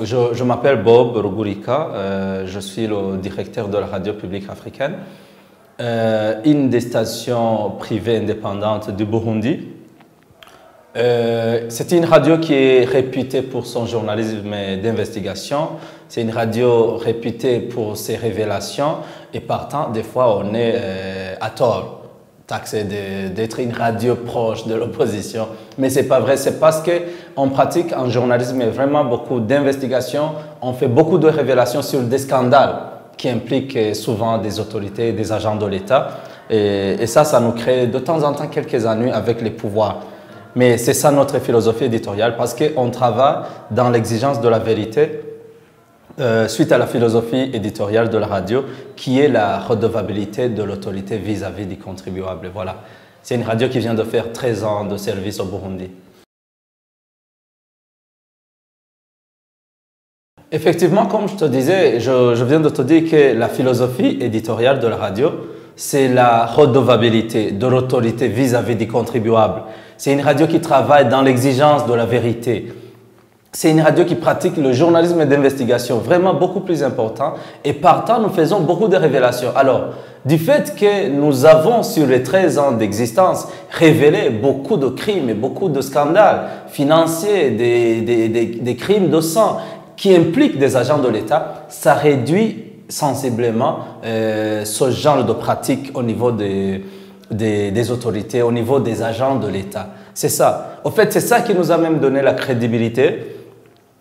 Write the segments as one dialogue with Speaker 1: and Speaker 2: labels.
Speaker 1: je m'appelle Bob Rugurika, je suis le directeur de la radio publique africaine, une des stations privées indépendantes du Burundi. C'est une radio qui est réputée pour son journalisme d'investigation, c'est une radio réputée pour ses révélations et partant, des fois, on est à tort taxé d'être une radio proche de l'opposition. Mais ce n'est pas vrai, c'est parce qu'on pratique en journalisme vraiment beaucoup d'investigations, on fait beaucoup de révélations sur des scandales qui impliquent souvent des autorités, des agents de l'État. Et ça nous crée de temps en temps quelques ennuis avec les pouvoirs. Mais c'est ça notre philosophie éditoriale parce qu'on travaille dans l'exigence de la vérité suite à la philosophie éditoriale de la radio qui est la redevabilité de l'autorité vis-à-vis du contribuable. Voilà. C'est une radio qui vient de faire 13 ans de service au Burundi. Effectivement, comme je te disais, je viens de te dire que la philosophie éditoriale de la radio, c'est la redevabilité de l'autorité vis-à-vis du contribuable. C'est une radio qui travaille dans l'exigence de la vérité. C'est une radio qui pratique le journalisme d'investigation vraiment beaucoup plus important et partant, nous faisons beaucoup de révélations. Alors, du fait que nous avons sur les 13 ans d'existence révélé beaucoup de crimes et beaucoup de scandales financiers, des crimes de sang qui impliquent des agents de l'État, ça réduit sensiblement ce genre de pratique au niveau des autorités, au niveau des agents de l'État. C'est ça. Au fait, c'est ça qui nous a même donné la crédibilité.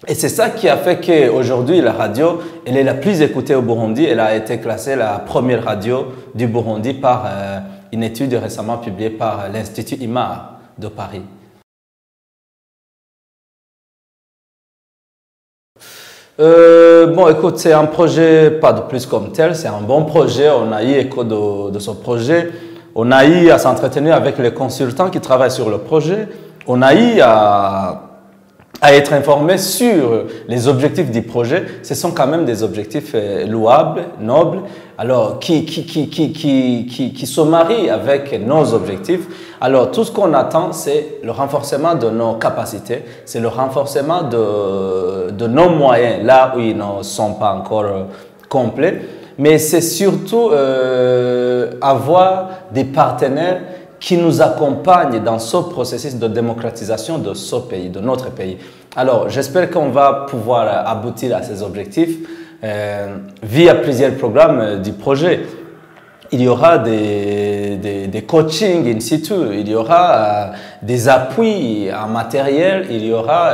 Speaker 1: Et c'est ça qui a fait qu'aujourd'hui, la radio, elle est la plus écoutée au Burundi. Elle a été classée la première radio du Burundi par une étude récemment publiée par l'Institut IMAR de Paris. Bon, écoute, c'est un projet, pas de plus comme tel, c'est un bon projet. On a eu écho de ce projet. On a eu à s'entretenir avec les consultants qui travaillent sur le projet. On a eu à être informé sur les objectifs du projet. Ce sont quand même des objectifs louables, nobles, alors qui se marient avec nos objectifs. Alors tout ce qu'on attend, c'est le renforcement de nos capacités, c'est le renforcement de nos moyens, là où ils ne sont pas encore complets. Mais c'est surtout avoir des partenaires qui nous accompagne dans ce processus de démocratisation de ce pays, de notre pays. Alors, j'espère qu'on va pouvoir aboutir à ces objectifs via plusieurs programmes du projet. Il y aura des coachings in situ, il y aura des appuis en matériel, il y aura,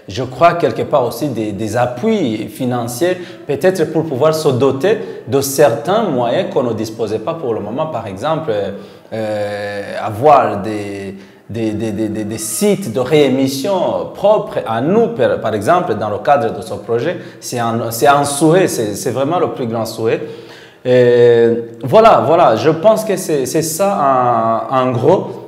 Speaker 1: je crois, quelque part aussi des appuis financiers, peut-être pour pouvoir se doter de certains moyens qu'on ne disposait pas pour le moment. Par exemple, avoir des sites de réémission propres à nous, par exemple, dans le cadre de ce projet, c'est un souhait, c'est vraiment le plus grand souhait. Voilà, je pense que c'est ça en gros.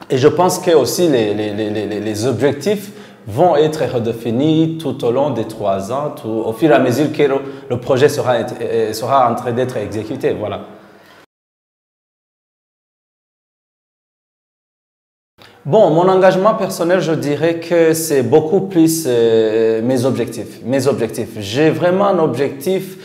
Speaker 1: Et je pense que aussi les objectifs vont être redéfinis tout au long des 3 ans, au fur et à mesure que le projet sera en train d'être exécuté. Voilà. Bon, mon engagement personnel, je dirais que c'est beaucoup plus mes objectifs. J'ai vraiment un objectif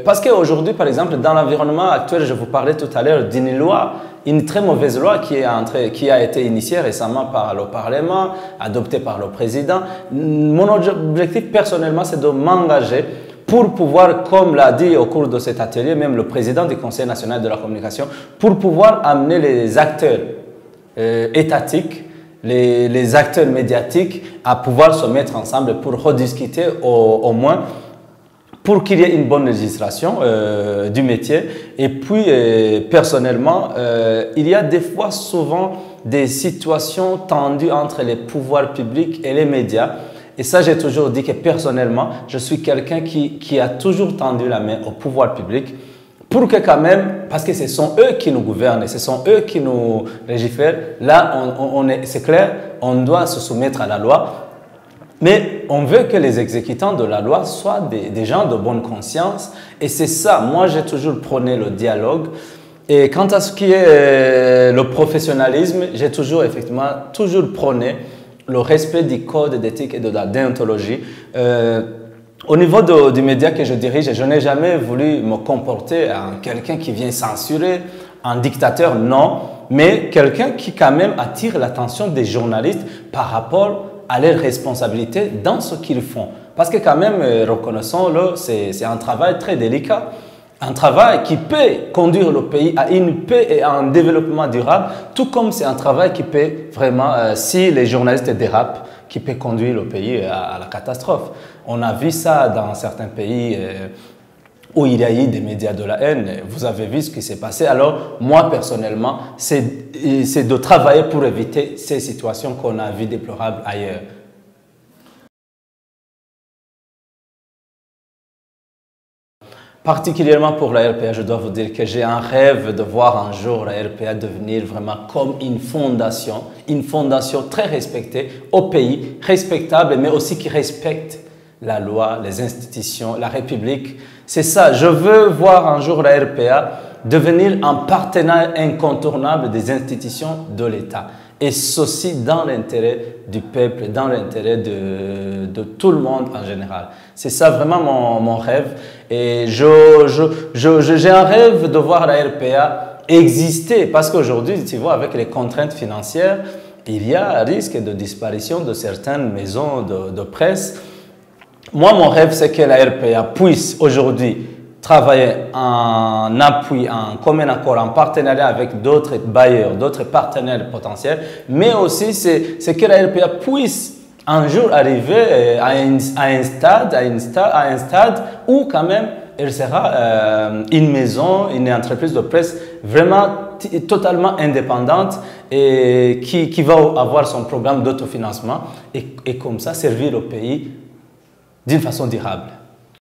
Speaker 1: parce qu'aujourd'hui, par exemple, dans l'environnement actuel, je vous parlais tout à l'heure d'une loi, une très mauvaise loi qui a été initiée récemment par le Parlement, adoptée par le président. Mon objectif personnellement, c'est de m'engager pour pouvoir, comme l'a dit au cours de cet atelier, même le président du Conseil national de la communication, pour pouvoir amener les acteurs étatiques, les acteurs médiatiques à pouvoir se mettre ensemble pour rediscuter au moins pour qu'il y ait une bonne législation du métier. Et puis, personnellement, il y a des fois souvent des situations tendues entre les pouvoirs publics et les médias. Et ça, j'ai toujours dit que personnellement, je suis quelqu'un qui a toujours tendu la main au pouvoir public pour que quand même, parce que ce sont eux qui nous gouvernent, ce sont eux qui nous légifèrent, là, c'est clair, on doit se soumettre à la loi. Mais on veut que les exécutants de la loi soient des gens de bonne conscience. Et c'est ça, moi j'ai toujours prôné le dialogue. Et quant à ce qui est le professionnalisme, j'ai toujours prôné le respect du code d'éthique et de la déontologie. Au niveau du média que je dirige, je n'ai jamais voulu me comporter en quelqu'un qui vient censurer, un dictateur, non, mais quelqu'un qui quand même attire l'attention des journalistes par rapport à leurs responsabilités dans ce qu'ils font. Parce que quand même, reconnaissons-le, c'est un travail très délicat. Un travail qui peut conduire le pays à une paix et à un développement durable, tout comme c'est un travail qui peut vraiment, si les journalistes dérapent, qui peut conduire le pays à la catastrophe. On a vu ça dans certains pays où il y a eu des médias de la haine. Vous avez vu ce qui s'est passé. Alors, moi, personnellement, c'est de travailler pour éviter ces situations qu'on a vues déplorables ailleurs. Particulièrement pour la RPA, je dois vous dire que j'ai un rêve de voir un jour la RPA devenir vraiment comme une fondation très respectée au pays, respectable, mais aussi qui respecte la loi, les institutions, la République. C'est ça, je veux voir un jour la RPA devenir un partenaire incontournable des institutions de l'État. Et ceci dans l'intérêt du peuple, dans l'intérêt de tout le monde en général. C'est ça vraiment mon rêve. Et j'ai un rêve de voir la RPA exister parce qu'aujourd'hui, tu vois, avec les contraintes financières, il y a un risque de disparition de certaines maisons de presse. Moi, mon rêve, c'est que la RPA puisse aujourd'hui travailler en appui, en commun accord, en partenariat avec d'autres bailleurs, d'autres partenaires potentiels, mais aussi c'est que la RPA puisse un jour arriver à un stade où quand même elle sera une maison, une entreprise de presse vraiment totalement indépendante et qui va avoir son programme d'autofinancement et comme ça servir le pays d'une façon durable.